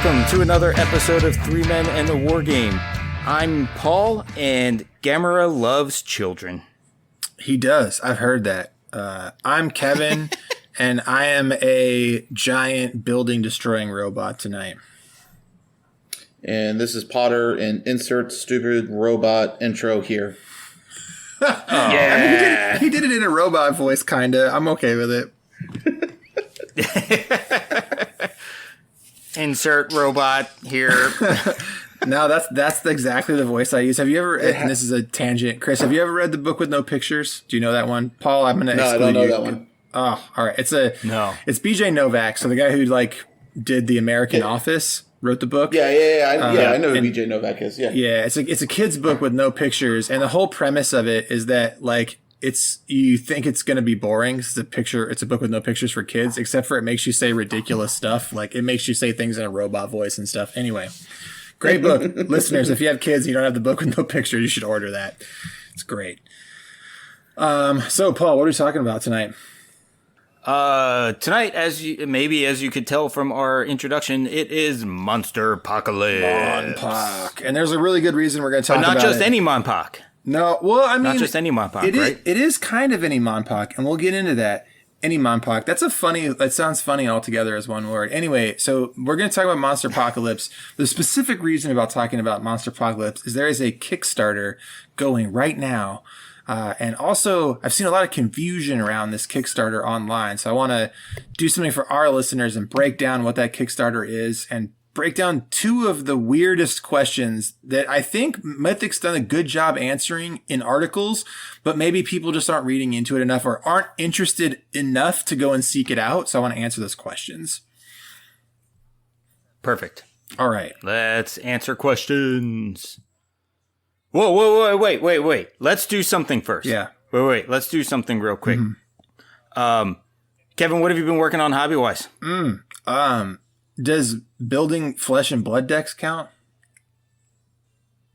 welcome to another episode of Three Men and a War Game. I'm Paul, and Gamera loves children. He does. I've heard that. I'm Kevin, and I am a giant building-destroying robot tonight. And this is Potter, and insert stupid robot intro here. Yeah. I mean, he did it in a robot voice, kinda. I'm okay with it. Insert robot here. No, that's exactly the voice I use. Have you ever? And this is a tangent, Chris. Have you ever read the book with no pictures? Do you know that one, Paul? I'm gonna. No, I don't know that one. Oh, all right. It's B.J. Novak, so the guy who did The American Office, wrote the book. I know who B.J. Novak is. Yeah, it's a kid's book with no pictures, and the whole premise of it is that you think it's going to be boring. It's a book with no pictures for kids, except for it makes you say ridiculous stuff. Like it makes you say things in a robot voice and stuff. Anyway, great book. Listeners, if you have kids and you don't have the book with no pictures, you should order that. It's great. So Paul, what are we talking about tonight? Tonight, as you could tell from our introduction, it is Monsterpocalypse. MONPOC. And there's a really good reason we're going to talk about it. But not just any MONPOC. No, well, I mean... Not just any MONPOC, right? It is kind of any MONPOC, and we'll get into that. Any MONPOC. That sounds funny altogether as one word. Anyway, so we're going to talk about Monsterpocalypse. The specific reason about talking about Monsterpocalypse is there is a Kickstarter going right now. And also, I've seen a lot of confusion around this Kickstarter online. So I want to do something for our listeners and break down what that Kickstarter is and break down two of the weirdest questions that I think Mythic's done a good job answering in articles, but maybe people just aren't reading into it enough or aren't interested enough to go and seek it out. So I want to answer those questions. Perfect. All right. Let's answer questions. Whoa, wait. Let's do something first. Yeah. Wait. Let's do something real quick. Mm-hmm. Kevin, what have you been working on hobby-wise? Does building flesh and blood decks count?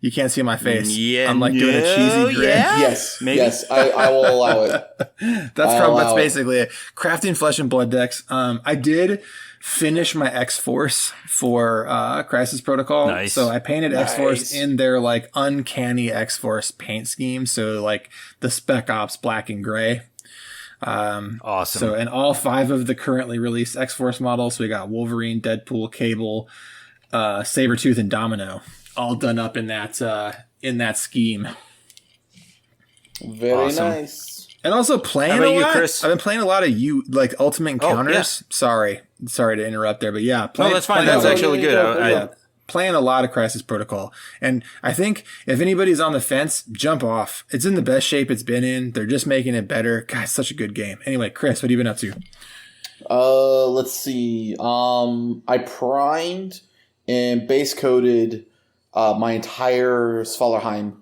You can't see my face. Yeah, I'm doing a cheesy grin. Yeah? Yes, maybe. Yes, I will allow it. That's basically it. Crafting flesh and blood decks. I did finish my X-Force for Crisis Protocol. Nice. So I painted X-Force in their uncanny X-Force paint scheme. So the Spec Ops black and gray. Awesome. So, and all 5 of the currently released X-Force models. So we got Wolverine, Deadpool, Cable, Sabretooth, and Domino, all done up in that scheme. Very awesome. Nice. And also playing a lot. Chris? I've been playing a lot of Ultimate Encounters. Yeah. Sorry to interrupt there, but yeah. No, that's fine. That's actually good. Playing a lot of Crisis Protocol. And I think if anybody's on the fence, jump off. It's in the best shape it's been in. They're just making it better. God, it's such a good game. Anyway, Chris, what have you been up to? Let's see. I primed and base coated my entire Svalheim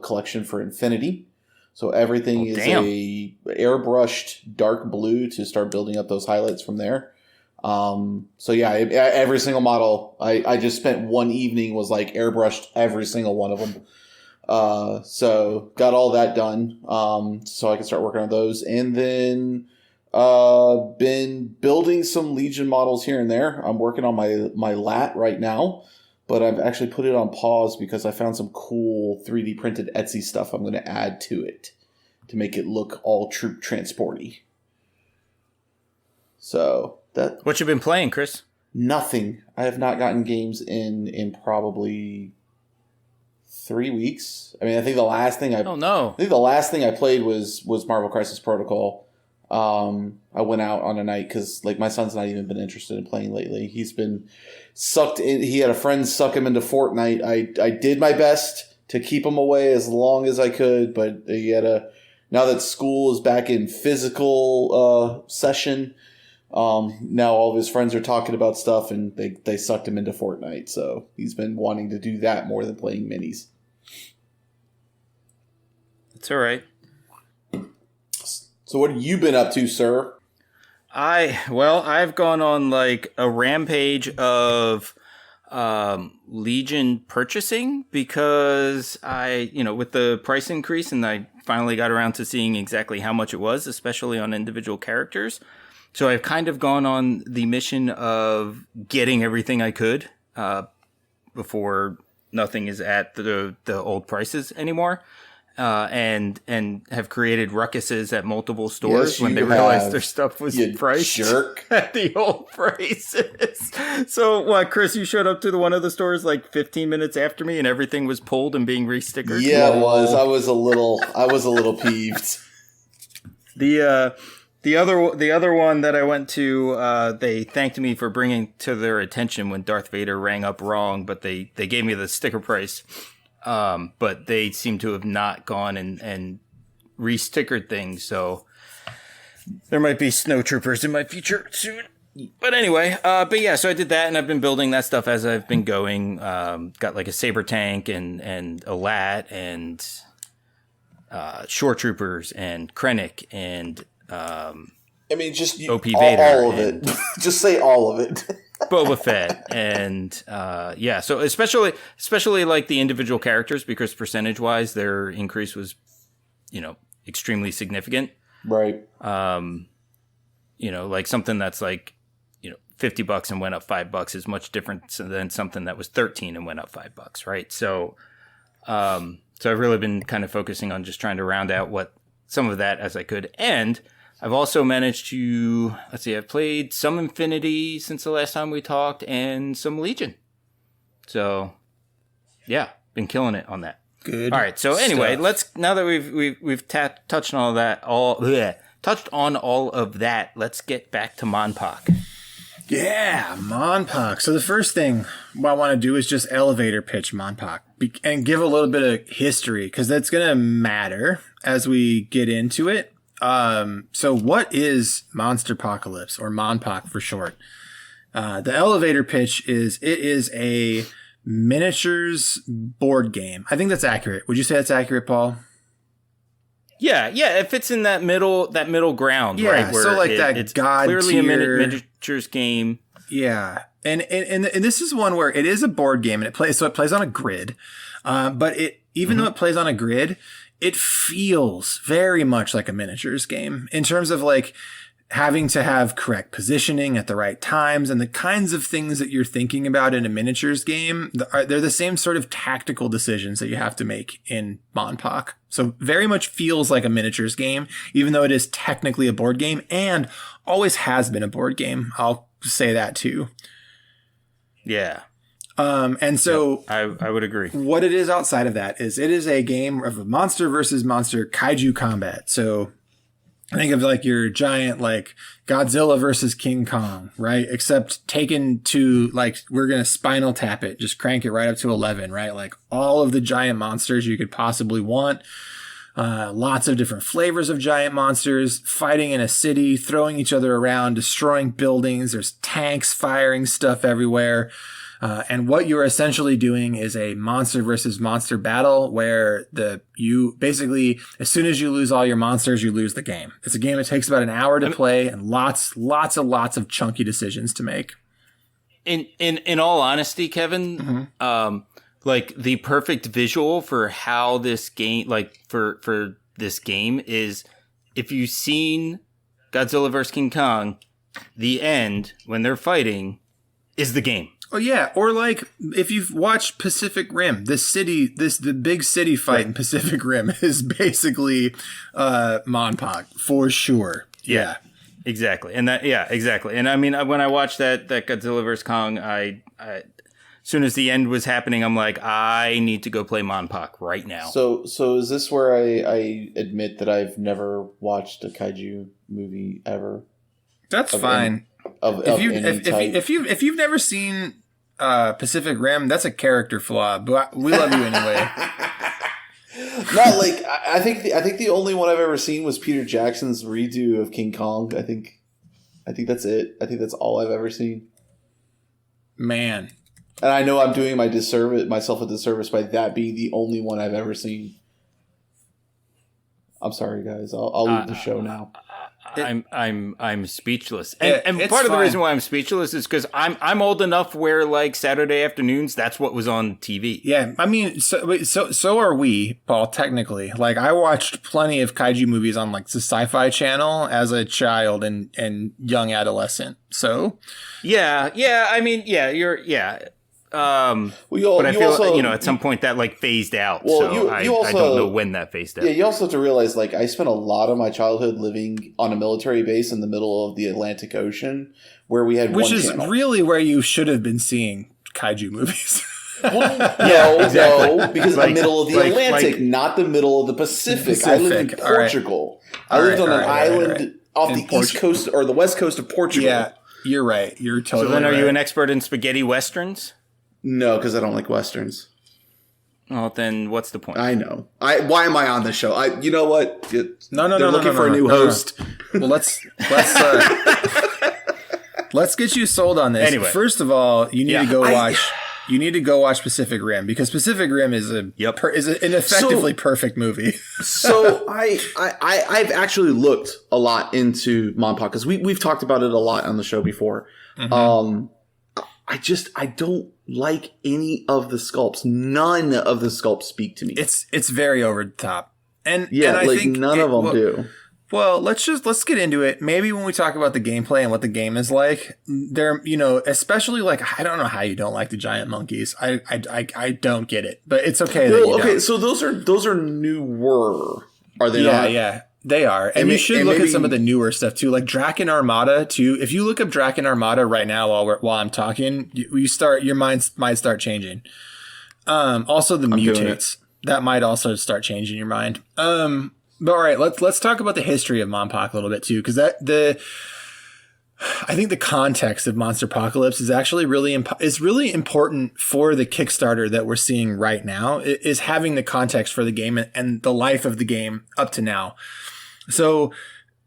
collection for Infinity. So everything is a airbrushed dark blue to start building up those highlights from there. So yeah, every single model, I just spent one evening was airbrushed every single one of them. So got all that done. So I can start working on those, and then, been building some Legion models here and there. I'm working on my LAT right now, but I've actually put it on pause because I found some cool 3D printed Etsy stuff I'm going to add to it to make it look all troop transporty. So what you been playing, Chris? Nothing. I have not gotten games in probably 3 weeks. I mean, I think the last thing I played was Marvel Crisis Protocol. I went out on a night because my son's not even been interested in playing lately. He's been sucked in. He had a friend suck him into Fortnite. I did my best to keep him away as long as I could, but he had now that school is back in physical session. Now all of his friends are talking about stuff, and they sucked him into Fortnite. So he's been wanting to do that more than playing minis. It's all right. So what have you been up to, sir? I've gone on a rampage of Legion purchasing because with the price increase, and I finally got around to seeing exactly how much it was, especially on individual characters. So I've kind of gone on the mission of getting everything I could before nothing is at the old prices anymore. And have created ruckuses at multiple stores when they realized their stuff was priced at the old prices. So what, Chris, you showed up to one of the stores like 15 minutes after me and everything was pulled and being restickered? Yeah, it was. I was a little peeved. The other one that I went to, they thanked me for bringing to their attention when Darth Vader rang up wrong, but they gave me the sticker price. But they seem to have not gone and re-stickered things, so there might be snowtroopers in my future soon. But anyway, so I did that, and I've been building that stuff as I've been going. Got like a saber tank and a lat and shore troopers and Krennic and just OP Vader, all of it. Just say all of it. Boba Fett and so especially like the individual characters, because percentage wise their increase was extremely significant, right? Like something that's like $50 and went up $5 is much different than something that was 13 and went up $5, right? So I've really been kind of focusing on just trying to round out what some of that as I could. And I've also managed to, I've played some Infinity since the last time we talked and some Legion. So, yeah, been killing it on that. Good. All right. So anyway, now that we've touched on all of that, let's get back to MONPOC. Yeah, MONPOC. So the first thing I want to do is just elevator pitch MONPOC and give a little bit of history, because that's going to matter as we get into it. So what is Monsterpocalypse, or MONPOC for short? The elevator pitch is it is a miniatures board game. I think that's accurate. Would you say that's accurate, Paul? Yeah, it fits in that middle ground, right? Where so like it's god clearly tier. A miniatures game. Yeah, and this is one where it is a board game, and it plays on a grid. But even though it plays on a grid, it feels very much like a miniatures game in terms of like having to have correct positioning at the right times and the kinds of things that you're thinking about in a miniatures game. They're the same sort of tactical decisions that you have to make in MONPOC. So very much feels like a miniatures game, even though it is technically a board game and always has been a board game. I'll say that too. Yeah. And so I would agree. What it is outside of that is it is a game of monster versus monster kaiju combat. So think of like your giant, like Godzilla versus King Kong, right? Except taken to like, we're going to Spinal Tap it, just crank it right up to 11, right? Like all of the giant monsters you could possibly want. Lots of different flavors of giant monsters fighting in a city, throwing each other around, destroying buildings. There's tanks firing stuff everywhere. And what you're essentially doing is a monster versus monster battle where you basically, as soon as you lose all your monsters, you lose the game. It's a game that takes about an hour to play and lots of chunky decisions to make. In all honesty, Kevin, like the perfect visual for how this game, like for this game is, if you've seen Godzilla vs. King Kong, the end when they're fighting is the game. Oh yeah, or like if you've watched Pacific Rim, the big city fight in Pacific Rim is basically MONPOC for sure. Yeah. Exactly. And exactly. And I mean, when I watched that Godzilla vs. Kong, I as soon as the end was happening, I'm like, I need to go play MONPOC right now. So is this where I admit that I've never watched a kaiju movie ever? That's fine. If you've never seen Pacific Rim, that's a character flaw, but we love you anyway. Not like I think the only one I've ever seen was Peter Jackson's redo of King Kong. I think that's it. I think that's all I've ever seen. Man, and I know I'm doing myself a disservice by that being the only one I've ever seen. I'm sorry, guys. I'll leave the show now. I'm speechless, and it's part of the fine. reason why I'm speechless is because I'm old enough where like Saturday afternoons, that's what was on TV. Yeah, I mean, so are we, Paul. Technically, like I watched plenty of kaiju movies on like the Sci-Fi Channel as a child and young adolescent. So, yeah. I mean, yeah. But I feel also, at some point that like phased out. Well, so you also, I don't know when that phased out. Yeah, you also have to realize, like, I spent a lot of my childhood living on a military base in the middle of the Atlantic Ocean, where we had which one is channel. really where you should have been seeing kaiju movies. Well, exactly. no, because the middle of the Atlantic, not the middle of the Pacific. I lived in Portugal. I lived on an island off the east coast or the west coast of Portugal. Yeah, you're right. You're totally. So then, are right. you an expert in spaghetti westerns? No, because I don't like westerns. Well, then what's the point? I know. Why am I on this show? You know what? No. They're looking for a new host. Well, let's get you sold on this. Anyway. First of all, you need to go watch. You need to go watch Pacific Rim because Pacific Rim is an effectively perfect movie. So I've actually looked a lot into MONPOC because we've talked about it a lot on the show before. Mm-hmm. I don't like any of the sculpts. None of the sculpts speak to me. It's very over the top, and I like think none of them do. Well, let's get into it. Maybe when we talk about the gameplay and what the game is like, there, especially like I don't know how you don't like the giant monkeys. I don't get it, but it's okay. Well, so those are newer, are they not? Yeah. They are. And you should look at some of the newer stuff too, like Draken Armada too. If you look up Draken Armada right now while I'm talking, your mind might start changing. Also the mutates. That might also start changing your mind. But all right, let's talk about the history of MONPOC a little bit too, because I think the context of Monsterpocalypse is actually really important for the Kickstarter that we're seeing right now. Is having the context for the game and the life of the game up to now. So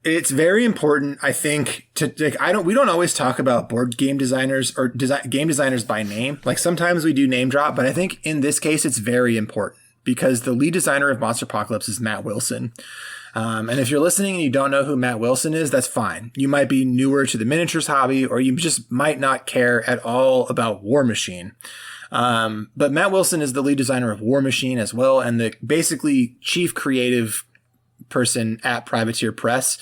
it's very important, I think, we don't always talk about board game designers or game designers by name. Like sometimes we do name drop, but I think in this case it's very important because the lead designer of Monsterpocalypse is Matt Wilson. And if you're listening and you don't know who Matt Wilson is, that's fine. You might be newer to the miniatures hobby, or you just might not care at all about War Machine. But Matt Wilson is the lead designer of War Machine as well, and the basically chief creative person at Privateer Press,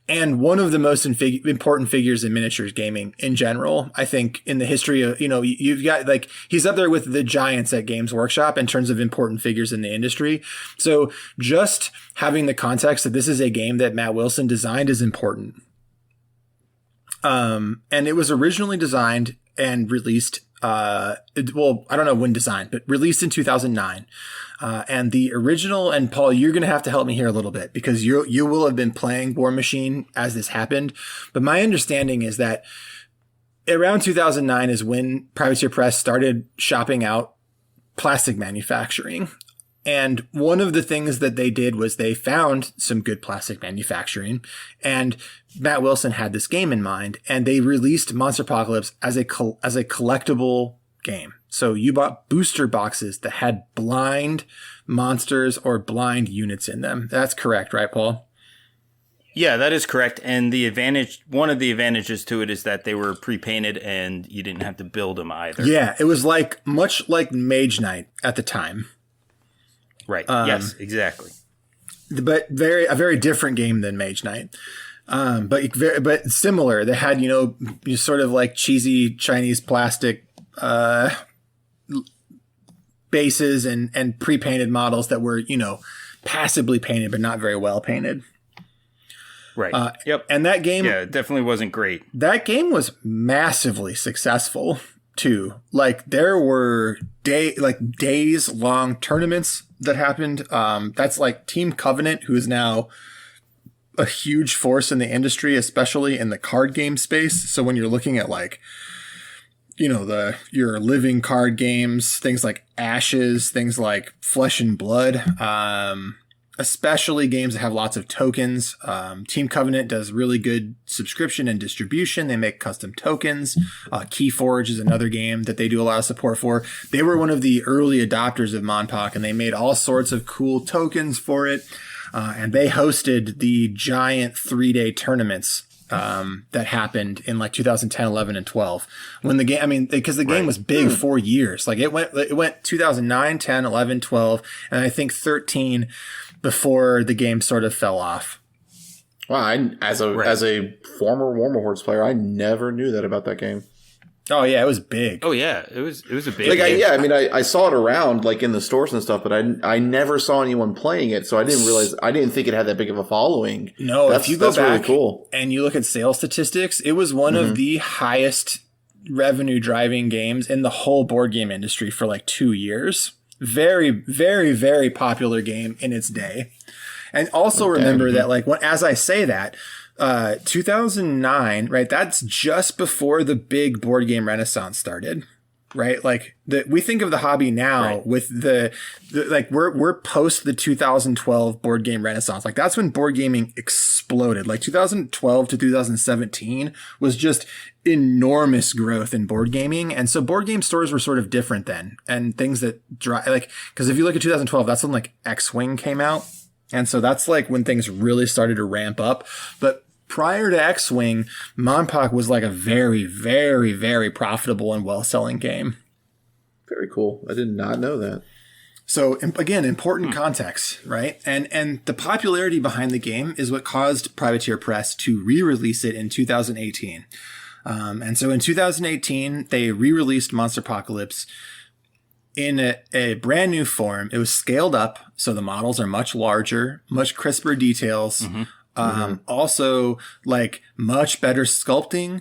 and one of the most important figures in miniatures gaming in general. I think in the history of, you've got like, he's up there with the giants at Games Workshop in terms of important figures in the industry. So just having the context that this is a game that Matt Wilson designed is important. And it was originally designed and released, I don't know when designed, but released in 2009. And the original, and Paul, you're going to have to help me here a little bit because you will have been playing War Machine as this happened. But my understanding is that around 2009 is when Privateer Press started shopping out plastic manufacturing. And one of the things that they did was they found some good plastic manufacturing, and Matt Wilson had this game in mind, and they released Monsterpocalypse as a collectible game. So you bought booster boxes that had blind monsters or blind units in them. That's correct, right, Paul? Yeah, that is correct. And one of the advantages to it is that they were pre-painted and you didn't have to build them either. Yeah, it was much like Mage Knight at the time. Right. Yes, exactly. But a very different game than Mage Knight. But similar. They had, sort of like cheesy Chinese plastic bases and pre-painted models that were, passably painted but not very well painted. Right. Yep. And that game, it definitely wasn't great. That game was massively successful too. Like there were days long tournaments that happened. That's like Team Covenant, who is now a huge force in the industry, especially in the card game space. So when you're looking at your living card games, things like Ashes, things like Flesh and Blood, especially games that have lots of tokens. Team Covenant does really good subscription and distribution. They make custom tokens. Keyforge is another game that they do a lot of support for. They were one of the early adopters of MONPOC, and they made all sorts of cool tokens for it. and they hosted the giant 3-day tournaments that happened in like 2010, 11, and 12. When the game, I mean, because the game was big for years. Like it went 2009, 10, 11, 12, and I think 13 before the game sort of fell off. Wow, as a former Warhammer Hordes player, I never knew that about that game. Oh yeah, it was big. Oh yeah, it was a big like game. I saw it around like in the stores and stuff, but I never saw anyone playing it, so I didn't think it had that big of a following. No, if you go back really cool. and you look at sales statistics, it was one of the highest revenue driving games in the whole board game industry for like 2 years. Very, very, very popular game in its day. And also remember that like as I say that, 2009, right? That's just before the big board game renaissance started, right? Like we think of the hobby now with the like we're post the 2012 board game renaissance. Like that's when board gaming exploded. Like 2012 to 2017 was just enormous growth in board gaming. And so board game stores were sort of different then, and things that drive like, because if you look at 2012, that's when like X-Wing came out. And so that's like when things really started to ramp up. But prior to X-Wing, MONPOC was like a very, very, very profitable and well-selling game. Very cool. I did not know that. So again, important context, right? And the popularity behind the game is what caused Privateer Press to re-release it in 2018. And so in 2018, they re-released Monsterpocalypse in a brand new form. It was scaled up, so the models are much larger, much crisper details. Also like much better sculpting,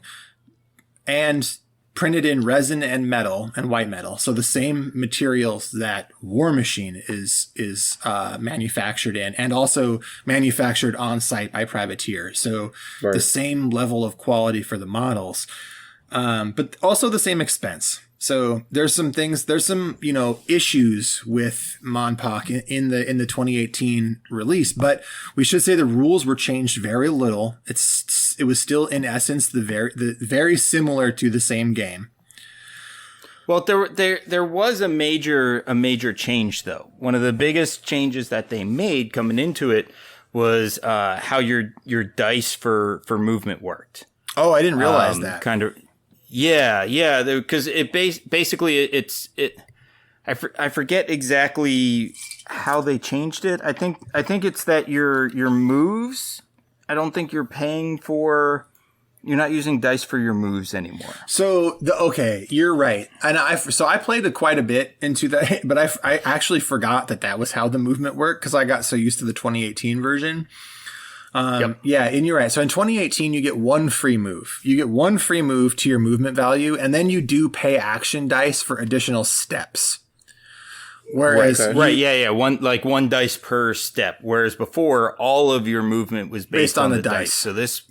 and printed in resin and metal and white metal. So the same materials that War Machine is manufactured in, and also manufactured on site by Privateer. So the same level of quality for the models, but also the same expense. So there's some issues with MONPOC in the 2018 release, but we should say the rules were changed very little. It was still in essence the very similar to the same game. Well, there was a major change though. One of the biggest changes that they made coming into it was how your dice for movement worked. Oh, I didn't realize that. Kind of. Yeah, because it basically I forget exactly how they changed it. I think it's that your moves. I don't think you're not using dice for your moves anymore. So okay, you're right. And I played it quite a bit into that, but I actually forgot that was how the movement worked because I got so used to the 2018 version. Yeah, and you're right. So in 2018, you get one free move. You get one free move to your movement value, and then you do pay action dice for additional steps. Whereas, one dice per step. Whereas before, all of your movement was based on the dice. So this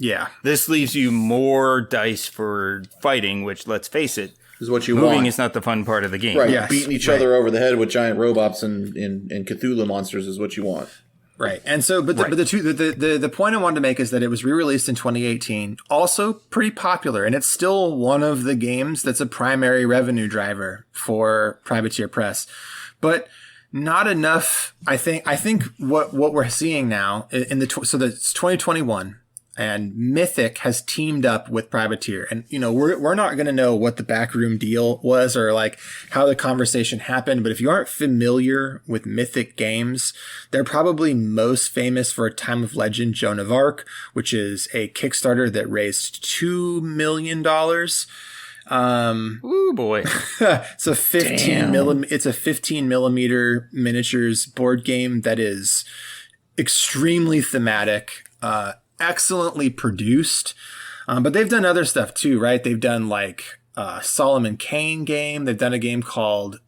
leaves you more dice for fighting, which, let's face it, is what you moving want. is not the fun part of the game. Right, beating each other over the head with giant robots and Cthulhu monsters is what you want. Right. And so, but the point I wanted to make is that it was re-released in 2018, also pretty popular, and it's still one of the games that's a primary revenue driver for Privateer Press, but not enough. I think what we're seeing now so that's 2021. And Mythic has teamed up with Privateer, and we're not going to know what the backroom deal was or like how the conversation happened. But if you aren't familiar with Mythic games, they're probably most famous for Time of Legend: Joan of Arc, which is a Kickstarter that raised $2 million. Ooh boy! It's a 15 millimeter miniatures board game that is extremely thematic. Excellently produced, but they've done other stuff too, right? They've done like Solomon Kane game. They've done a game called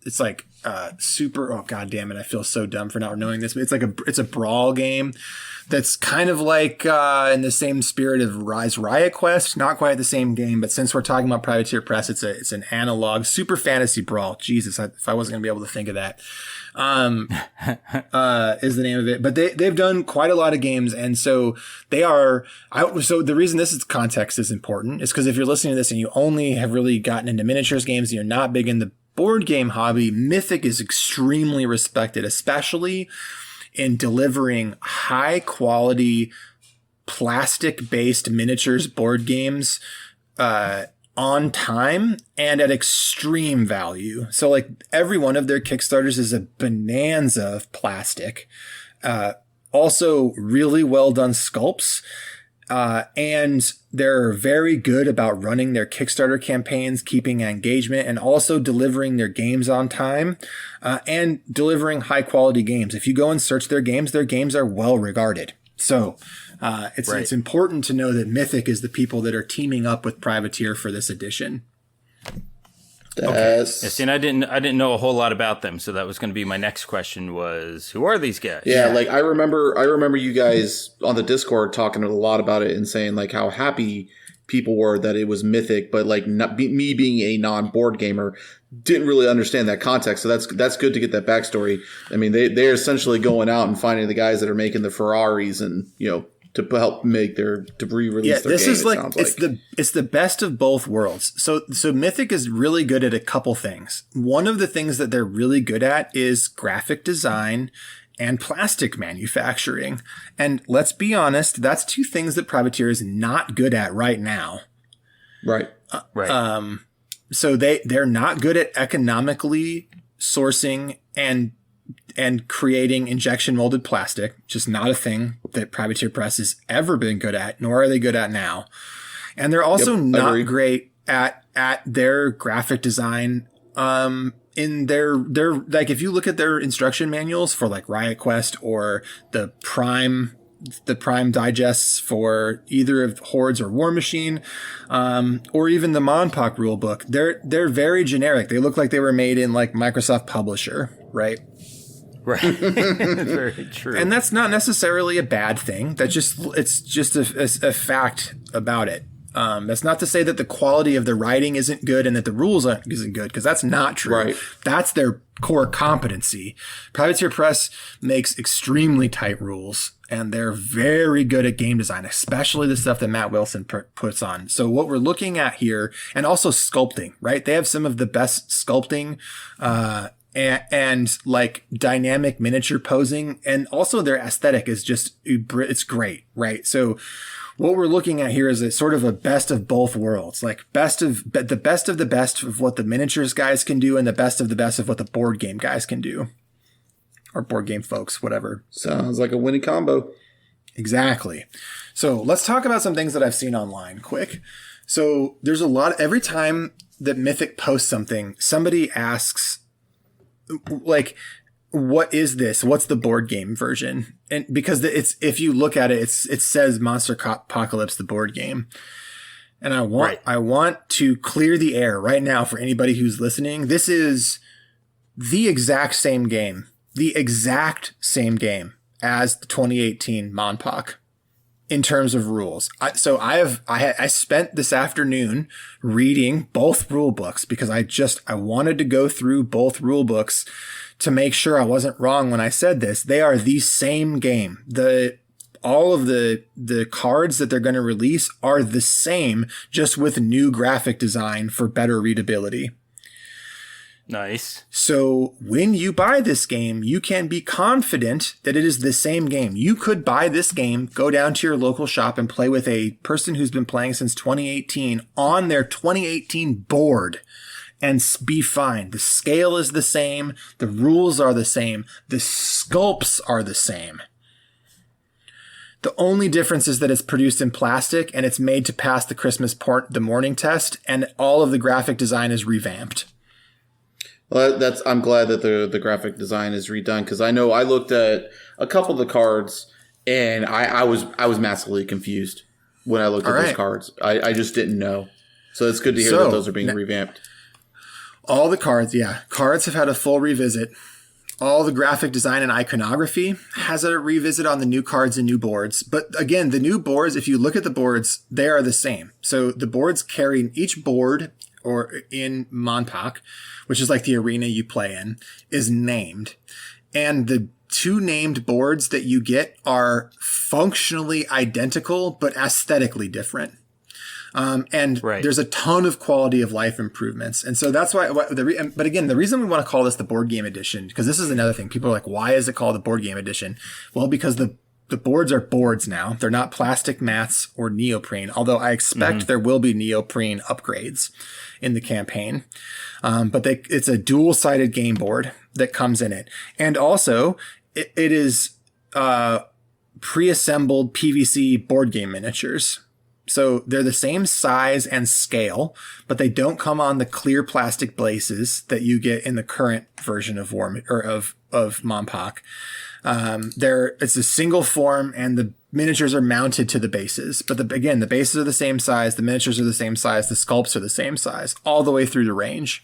it's like super. Oh god damn it! I feel so dumb for not knowing this. But it's a brawl game that's kind of like in the same spirit of Rise Riot Quest. Not quite the same game, but since we're talking about Privateer Press, it's an analog super fantasy brawl. Jesus, if I wasn't gonna be able to think of that. Is the name of it, but they've done quite a lot of games. And so so the reason context is important is because if you're listening to this and you only have really gotten into miniatures games and you're not big in the board game hobby, Mythic is extremely respected, especially in delivering high quality plastic based miniatures board games on time and at extreme value. So like every one of their Kickstarters is a bonanza of plastic. Also really well done sculpts. And they're very good about running their Kickstarter campaigns, keeping engagement, and also delivering their games on time, and delivering high quality games. If you go and search their games are well regarded. So, it's important to know that Mythic is the people that are teaming up with Privateer for this edition. Okay. Yeah, see, and I didn't know a whole lot about them, so that was going to be my next question was, who are these guys? Yeah, like I remember you guys on the Discord talking a lot about it and saying like how happy people were that it was Mythic, but like me being a non-board gamer didn't really understand that context. So that's good to get that backstory. I mean, they're essentially going out and finding the guys that are making the Ferraris and, you know, to help make to re-release their game. This is it's the best of both worlds. So Mythic is really good at a couple things. One of the things that they're really good at is graphic design and plastic manufacturing. And let's be honest, that's two things that Privateer is not good at right now. Right. So they're not good at economically sourcing and creating injection molded plastic, just not a thing that Privateer Press has ever been good at, nor are they good at now. And they're also not great at their graphic design. In their like, if you look at their instruction manuals for like Riot Quest or the Prime digests for either of Hordes or War Machine, or even the MONPOC rulebook, they're very generic. They look like they were made in like Microsoft Publisher, right? Right. Very true. And that's not necessarily a bad thing. It's just a fact about it. That's not to say that the quality of the writing isn't good and that the rules isn't good, because that's not true. Right. That's their core competency. Privateer Press makes extremely tight rules, and they're very good at game design, especially the stuff that Matt Wilson puts on. So what we're looking at here, and also sculpting, right? They have some of the best sculpting, and like dynamic miniature posing, and also their aesthetic is just, it's great, right? So what we're looking at here is a sort of a best of both worlds, like the best of what the miniatures guys can do and the best of what the board game guys can do, or board game folks, whatever. Sounds like a winning combo. Exactly. So let's talk about some things that I've seen online quick. So there's every time that Mythic posts something, somebody asks, like, what is this? What's the board game version? And because if you look at it, it says Monsterpocalypse, the board game. And I want to clear the air right now for anybody who's listening. This is the exact same game as the 2018 MONPOC in terms of rules. I spent this afternoon reading both rule books because I wanted to go through both rule books to make sure I wasn't wrong when I said this. They are the same game. All of the cards that they're going to release are the same, just with new graphic design for better readability. Nice. So when you buy this game, you can be confident that it is the same game. You could buy this game, go down to your local shop and play with a person who's been playing since 2018 on their 2018 board and be fine. The scale is the same. The rules are the same. The sculpts are the same. The only difference is that it's produced in plastic and it's made to pass the morning test, and all of the graphic design is revamped. Well, I'm glad that the graphic design is redone, because I know I looked at a couple of the cards and I was massively confused when I looked at those cards. I just didn't know. So it's good to hear that those are being revamped. All the cards have had a full revisit. All the graphic design and iconography has a revisit on the new cards and new boards. But again, the new boards, if you look at the boards, they are the same. So the boards carry each board, or in MONPOC, which is like the arena you play in, is named. And the two named boards that you get are functionally identical, but aesthetically different. And Right. there's a ton of quality of life improvements. And so that's why, but again, the reason we want to call this the board game edition, because this is another thing. People are like, why is it called the board game edition? Well, because the boards are boards now. They're not plastic mats or neoprene, although I expect there will be neoprene upgrades in the campaign. But it's a dual-sided game board that comes in it. And also, it is pre-assembled PVC board game miniatures. So they're the same size and scale, but they don't come on the clear plastic bases that you get in the current version of MONPOC. It's a single form, and the miniatures are mounted to the bases. But again, the bases are the same size, the miniatures are the same size, the sculpts are the same size, all the way through the range.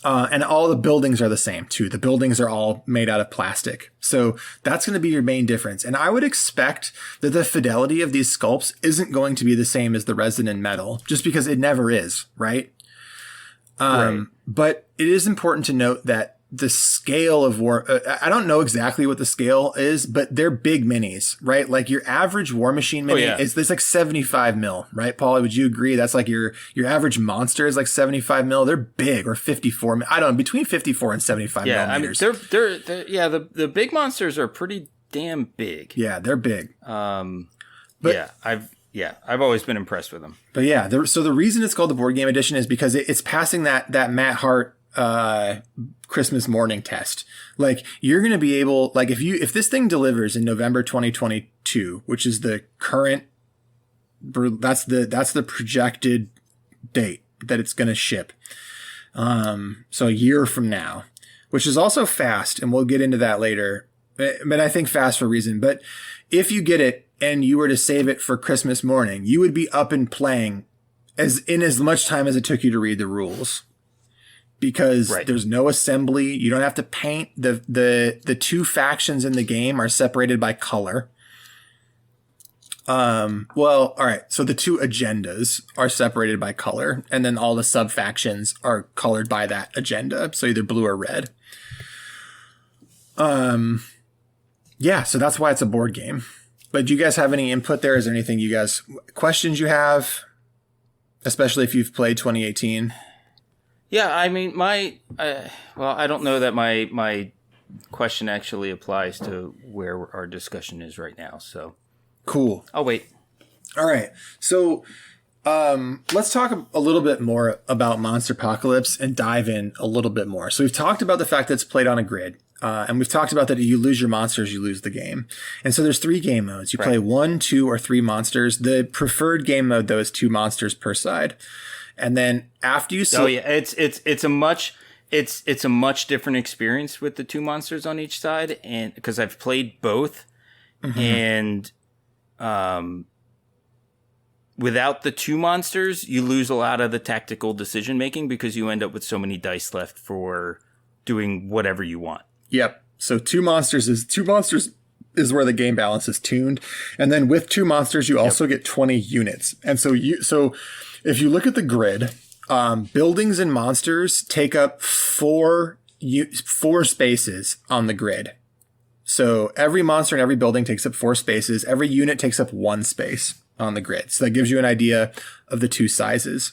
And all the buildings are the same too. The buildings are all made out of plastic. So that's going to be your main difference. And I would expect that the fidelity of these sculpts isn't going to be the same as the resin and metal, just because it never is, right? Right. But it is important to note that the scale of war, I don't know exactly what the scale is, but they're big minis, right? Like your average War Machine mini is this like 75 mil, right? Paul, would you agree? That's like your average monster is like 75 mil. They're big, or 54 mil. I don't know, between 54 and 75 millimeters. I mean, the big monsters are pretty damn big. Yeah, they're big. I've always been impressed with them. But yeah, so the reason it's called the board game edition is because it's passing that Matt Hart Christmas morning test. Like, you're going to be able, like, if this thing delivers in November 2022, which is the current, that's the projected date that it's going to ship. So a year from now, which is also fast, and we'll get into that later. But I think fast for a reason. But if you get it and you were to save it for Christmas morning, you would be up and playing as much time as it took you to read the rules. Because there's no assembly. You don't have to paint. The two factions in the game are separated by color. All right. So the two agendas are separated by color, and then all the sub factions are colored by that agenda. So either blue or red. Yeah. So that's why it's a board game. But do you guys have any input there? Is there anything questions you have? Especially if you've played 2018. Yeah, I mean, I don't know that my question actually applies to where our discussion is right now. So cool. I'll wait. All right. So let's talk a little bit more about Monsterpocalypse and dive in a little bit more. So we've talked about the fact that it's played on a grid. And we've talked about that if you lose your monsters, you lose the game. And so there's 3 game modes. You play 1, 2, or 3 monsters. The preferred game mode, though, is 2 monsters per side. And then after you it's a much different experience with the 2 monsters on each side, and because I've played both, and without the 2 monsters, you lose a lot of the tactical decision making because you end up with so many dice left for doing whatever you want. Yep. So 2 monsters is where the game balance is tuned, and then with 2 monsters, you also get 20 units, and so if you look at the grid, buildings and monsters take up 4 spaces on the grid. So every monster and every building takes up 4 spaces. Every unit takes up 1 space on the grid. So that gives you an idea of the 2 sizes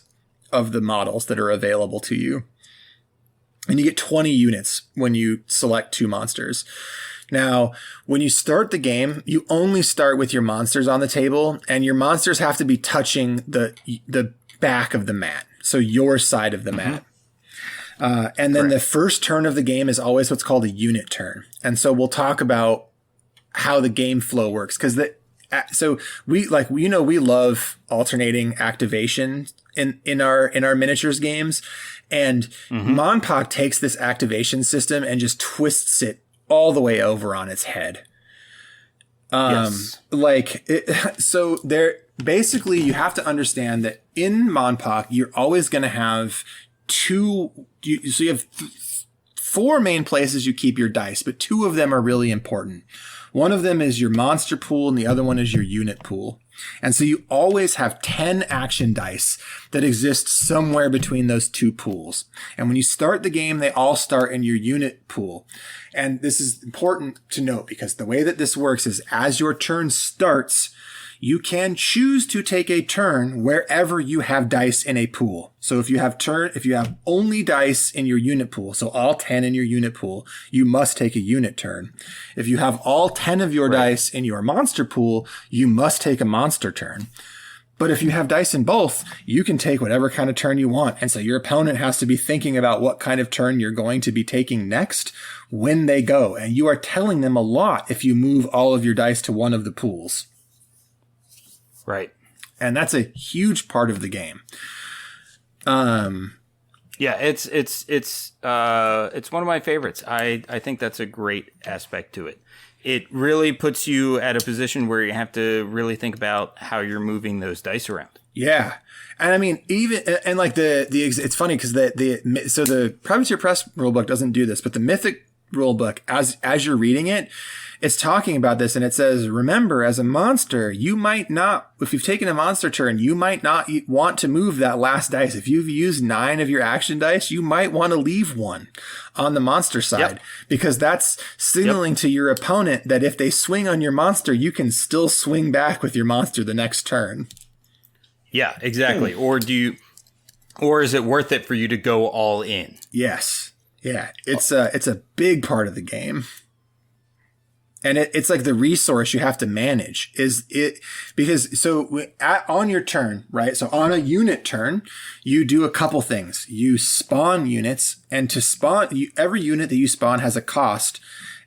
of the models that are available to you. And you get 20 units when you select 2 monsters. Now, when you start the game, you only start with your monsters on the table, and your monsters have to be touching the back of the mat, so your side of the mat. And then the first turn of the game is always what's called a unit turn. And so we'll talk about how the game flow works, because we love alternating activation in our miniatures games, and MONPOC takes this activation system and just twists it all the way over on its head. So basically you have to understand that in MONPOC, you're always going to have you have 4 main places you keep your dice, but 2 of them are really important. One of them is your monster pool, and the other one is your unit pool. And so you always have 10 action dice that exist somewhere between those 2 pools. And when you start the game, they all start in your unit pool. And this is important to note, because the way that this works is as your turn starts, you can choose to take a turn wherever you have dice in a pool. So if you have only dice in your unit pool, so all 10 in your unit pool, you must take a unit turn. If you have all 10 of your dice in your monster pool, you must take a monster turn. But if you have dice in both, you can take whatever kind of turn you want. And so your opponent has to be thinking about what kind of turn you're going to be taking next when they go. And you are telling them a lot if you move all of your dice to one of the pools. Right. And that's a huge part of the game. Yeah, it's one of my favorites. I think that's a great aspect to it. It really puts you at a position where you have to really think about how you're moving those dice around. Yeah. And I mean, and like it's funny because so the Privateer Press rulebook doesn't do this, but the Mythic rulebook, as you're reading it, it's talking about this, and it says, remember, as a monster, you might not, if you've taken a monster turn, you might not want to move that last dice. If you've used 9 of your action dice, you might want to leave one on the monster side, because that's signaling to your opponent that if they swing on your monster, you can still swing back with your monster the next turn. Yeah, exactly. Or is it worth it for you to go all in? Yes. Yeah. It's a big part of the game. And it's like the resource you have to manage on your turn, right? So on a unit turn, you do a couple things. You spawn units, and to spawn, every unit that you spawn has a cost.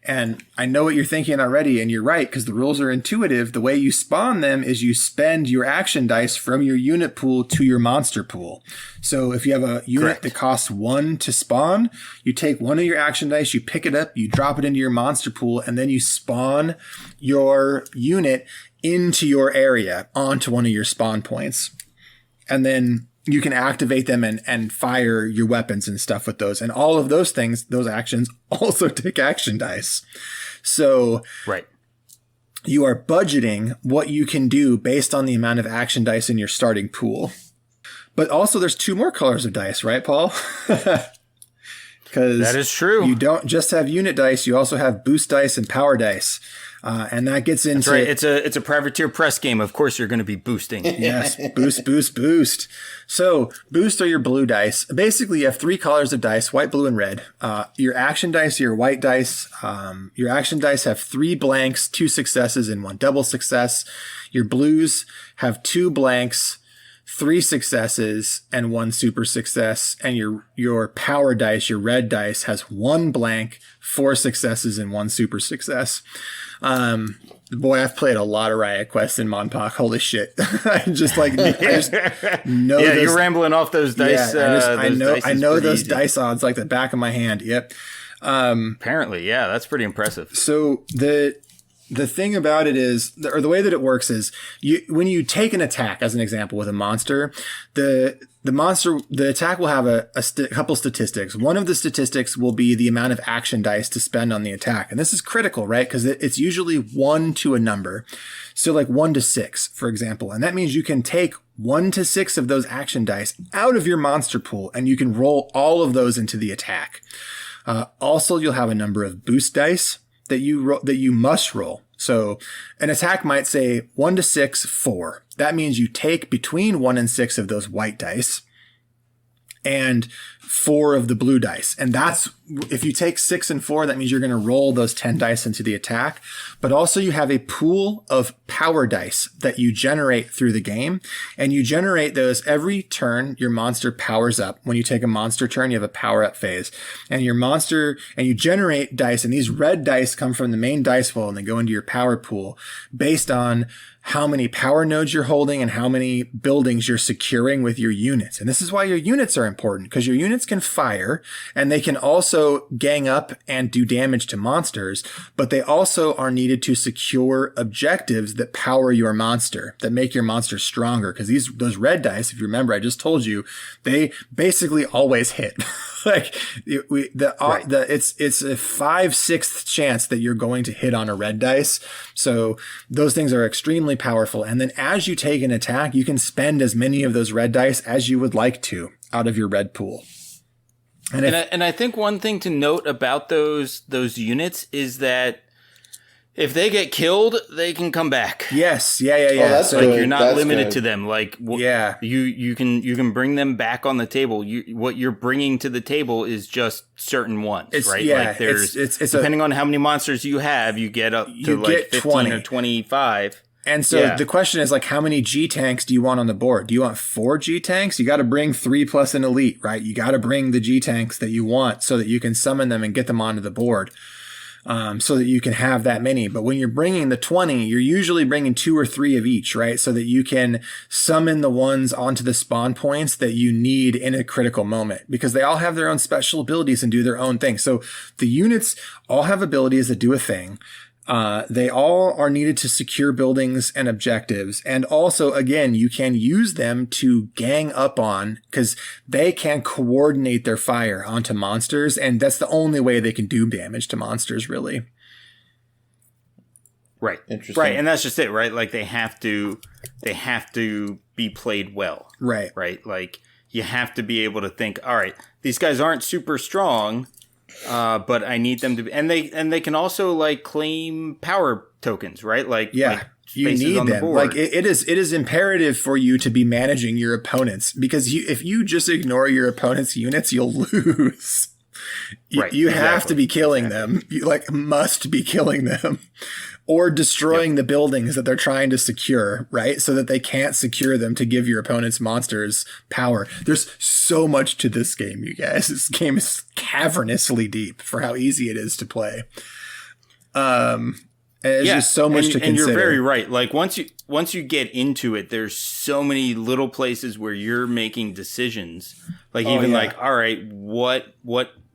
And I know what you're thinking already, and you're right, because the rules are intuitive. The way you spawn them is you spend your action dice from your unit pool to your monster pool. So if you have a unit that costs 1 to spawn, you take 1 of your action dice, you pick it up, you drop it into your monster pool, and then you spawn your unit into your area onto one of your spawn points. And then you can activate them and fire your weapons and stuff with those. And all of those things, those actions also take action dice. So you are budgeting what you can do based on the amount of action dice in your starting pool. But also there's 2 more colors of dice, right, Paul? Because that is true. You don't just have unit dice. You also have boost dice and power dice. And that gets into... That's right. It's a Privateer Press game. Of course, you're going to be boosting. Yes. Boost. So boost are your blue dice. Basically, you have 3 colors of dice, white, blue, and red. Your action dice are your white dice. Your action dice have 3 blanks, 2 successes, and 1 double success. Your blues have 2 blanks, 3 successes, and 1 super success. And your power dice, your red dice, has 1 blank, 4 successes, and 1 super success. Boy, I've played a lot of Riot Quest in MONPOC. Holy shit. I just know those, you're rambling off those dice. Yeah, I know those dice odds like the back of my hand. Yep. Apparently, yeah, that's pretty impressive. So the thing about it is, or the way that it works is, when you take an attack, as an example, with a monster, the attack will have a couple statistics. One of the statistics will be the amount of action dice to spend on the attack. And this is critical, right? Because it's usually 1 to a number. So like 1 to 6, for example. And that means you can take 1 to 6 of those action dice out of your monster pool, and you can roll all of those into the attack. Also, you'll have a number of boost dice that you must roll. So an attack might say 1 to 6, 4. That means you take between 1 and 6 of those white dice and 4 of the blue dice. And that's, if you take 6 and 4, that means you're going to roll those 10 dice into the attack. But also you have a pool of power dice that you generate through the game. And you generate those every turn. Your monster powers up. When you take a monster turn, you have a power up phase. And you generate dice. And these red dice come from the main dice pool, and they go into your power pool based on how many power nodes you're holding and how many buildings you're securing with your units. And this is why your units are important, because your units can fire, and they can also gang up and do damage to monsters, but they also are needed to secure objectives that power your monster, that make your monster stronger. Because those red dice, if you remember, I just told you, they basically always hit. Like it's a 5/6 chance that you're going to hit on a red dice. So those things are extremely powerful. And then as you take an attack, you can spend as many of those red dice as you would like to out of your red pool. And I think one thing to note about those units is that if they get killed, they can come back. Yes. Yeah. Oh, that's Like good. you're not That's limited good. to them. Like Yeah. you can bring them back on the table. What you're bringing to the table is just certain ones, right? Yeah, like there's it's depending on how many monsters you have, you get up to You like get 15 20. or 25. And so Yeah. the question is like, how many G tanks do you want on the board? Do you want 4 G tanks? You got to bring 3 plus an elite, right? You got to bring the G tanks that you want so that you can summon them and get them onto the board. So that you can have that many. But when you're bringing the 20, you're usually bringing 2 or 3 of each, right? So that you can summon the ones onto the spawn points that you need in a critical moment, because they all have their own special abilities and do their own thing. So the units all have abilities that do a thing. They all are needed to secure buildings and objectives. And also, again, you can use them to gang up on, because they can coordinate their fire onto monsters. And that's the only way they can do damage to monsters, really. Right. Interesting. Right. And that's just it, right? Like they have to be played well. Right. Right. Like you have to be able to think, all right, these guys aren't super strong. But I need them to be, and they can also like claim power tokens, right? Like, yeah, like you need on the them. board. Like it is imperative for you to be managing your opponents, because if you just ignore your opponent's units, you'll lose. Right, You have exactly, to be killing them. You must be killing them. Or destroying the buildings that they're trying to secure, right? So that they can't secure them to give your opponent's monsters power. There's so much to this game, you guys. This game is cavernously deep for how easy it is to play. And there's just so much to consider. And you're very right. Like once you get into it, there's so many little places where you're making decisions. Like like, all right, what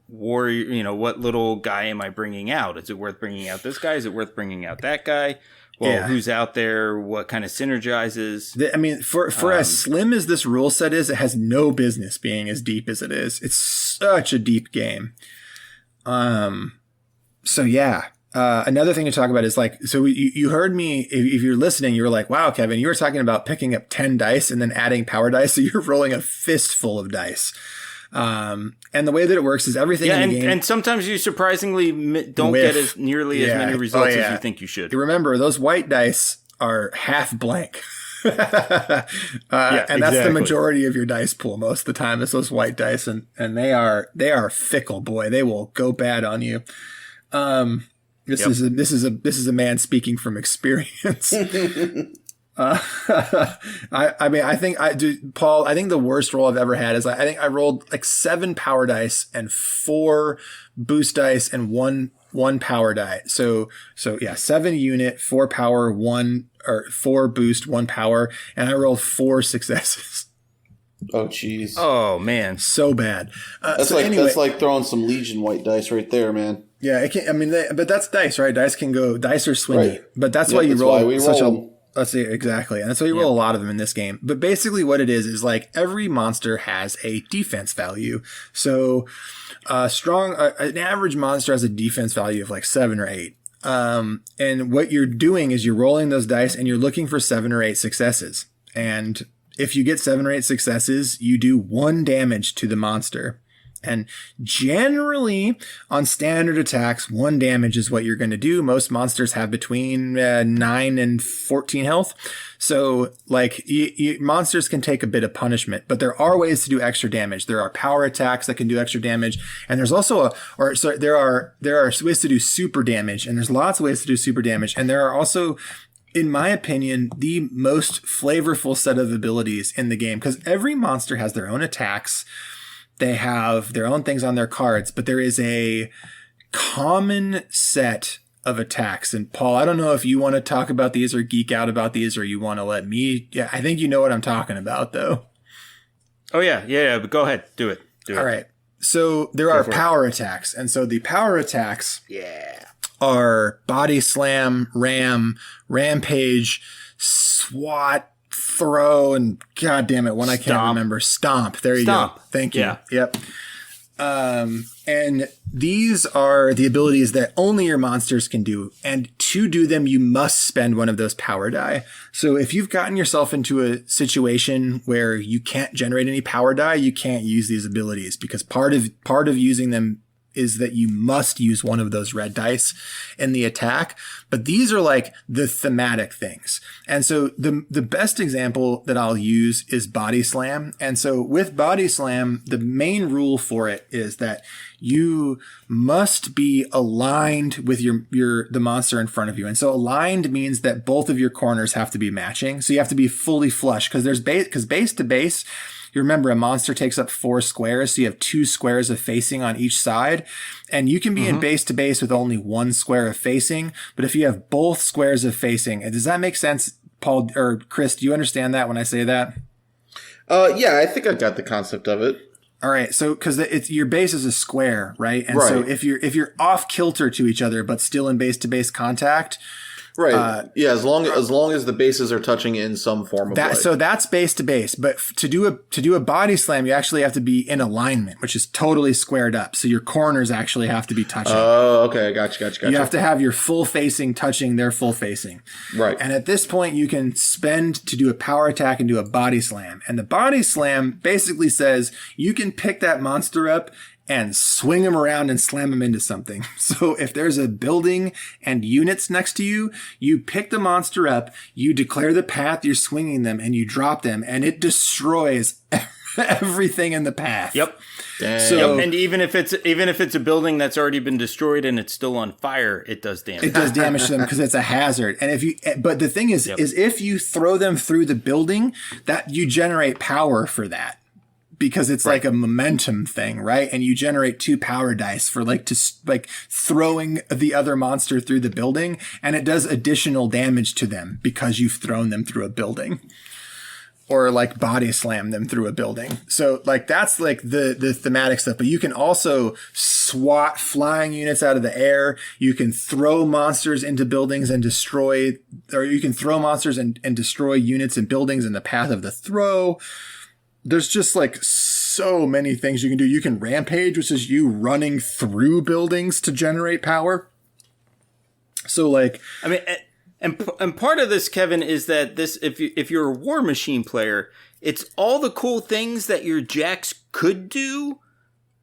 warrior, what little guy am I bringing out? Is it worth bringing out this guy? Is it worth bringing out that guy? Well, who's out there? What kind of synergizes? I mean, for as slim as this rule set is, it has no business being as deep as it is. It's such a deep game. So yeah. Another thing to talk about is like, so you heard me, if you're listening, you were like, wow, Kevin, you were talking about picking up 10 dice and then adding power dice. So you're rolling a fistful of dice. And the way that it works is everything in the game. And sometimes you surprisingly don't get as nearly as many results as you think you should. Remember, those white dice are half blank. And that's the majority of your dice pool most of the time is those white dice. And they are fickle, boy. They will go bad on you. This is a man speaking from experience. I mean, I think Paul, I think the worst roll I've ever had is I think I rolled like 7 power dice and 4 boost dice and one power die. So yeah, 7 unit, 4 power, 4 boost, 1 power. And I rolled 4 successes. Oh, jeez. Oh, man. So bad. That's like throwing some Legion white dice right there, man. Yeah, it can, I mean, but that's dice, right? Dice are swingy, right. But that's why you roll such roll. Let's see, exactly. And that's why you roll a lot of them in this game. But basically what it is like every monster has a defense value. So an average monster has a defense value of like 7 or 8. And what you're doing is you're rolling those dice and you're looking for 7 or 8 successes. And if you get 7 or 8 successes, you do 1 damage to the monster. And generally, on standard attacks, 1 damage is what you're going to do. Most monsters have between 9 and 14 health. So, like, monsters can take a bit of punishment, but there are ways to do extra damage. There are power attacks that can do extra damage. And there's also there are ways to do super damage. And there's lots of ways to do super damage. And there are also, in my opinion, the most flavorful set of abilities in the game, because every monster has their own attacks. They have their own things on their cards, but there is a common set of attacks. And Paul, I don't know if you want to talk about these or geek out about these, or you want to let me. Yeah, I think you know what I'm talking about, though. Oh, yeah. But go ahead. Do it. All right. So there are power attacks. And so the power attacks are Body Slam, Rampage, Swat, Throw, and God damn it, one I can't remember. Stomp. There you go. Thank you. Yeah. Yep. And these are the abilities that only your monsters can do. And to do them, you must spend one of those power die. So if you've gotten yourself into a situation where you can't generate any power die, you can't use these abilities, because part of using them is that you must use one of those red dice in the attack. But these are like the thematic things. And so the best example that I'll use is Body Slam. And so with Body Slam, the main rule for it is that you must be aligned with the monster in front of you. And so aligned means that both of your corners have to be matching. So you have to be fully flush because base to base, you remember a monster takes up 4 squares. So you have 2 squares of facing on each side, and you can be in base to base with only 1 square of facing. But if you have both squares of facing, does that make sense, Paul or Chris? Do you understand that when I say that? Yeah, I think I got the concept of it. All right, so because it's your base is a square, right? And so if you're off kilter to each other but still in base to base contact, right? Yeah, as long as the bases are touching in some form of that. way. So that's base to base. But to do a body slam, you actually have to be in alignment, which is totally squared up. So your corners actually have to be touching. Oh, okay, gotcha. You have to have your full facing touching their full facing. Right. And at this point, you can spend to do a power attack and do a body slam. And the body slam basically says you can pick that monster up and swing them around and slam them into something. So if there's a building and units next to you, you pick the monster up, you declare the path you're swinging them, and you drop them, and it destroys everything in the path. Yep. So, and even if it's a building that's already been destroyed and it's still on fire, it does damage. It does damage to them because it's a hazard. And but the thing is if you throw them through the building, that you generate power for that. Because it's like a momentum thing, right? And you generate 2 power dice for throwing the other monster through the building, and it does additional damage to them because you've thrown them through a building, or like body slam them through a building. So like that's like the thematic stuff. But you can also swat flying units out of the air. You can throw monsters into buildings and destroy, or you can throw monsters and destroy units and buildings in the path of the throw. There's just like so many things you can do. You can rampage, which is you running through buildings to generate power. So like, I mean, and part of this, Kevin, is that if you're a War Machine player, it's all the cool things that your jacks could do,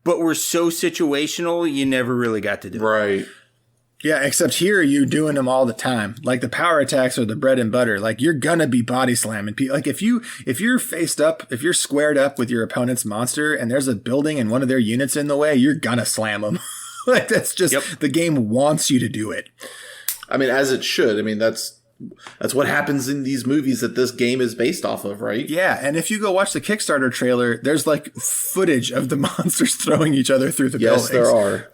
but were so situational you never really got to do. Right. Yeah, except here you're doing them all the time. Like the power attacks are the bread and butter. Like you're gonna be body slamming people. Like if you're faced up, if you're squared up with your opponent's monster and there's a building and one of their units in the way, you're gonna slam them. Like that's just the game wants you to do it. I mean, as it should. I mean, that's what happens in these movies that this game is based off of, right? Yeah, and if you go watch the Kickstarter trailer, there's like footage of the monsters throwing each other through the buildings. Yes, there are.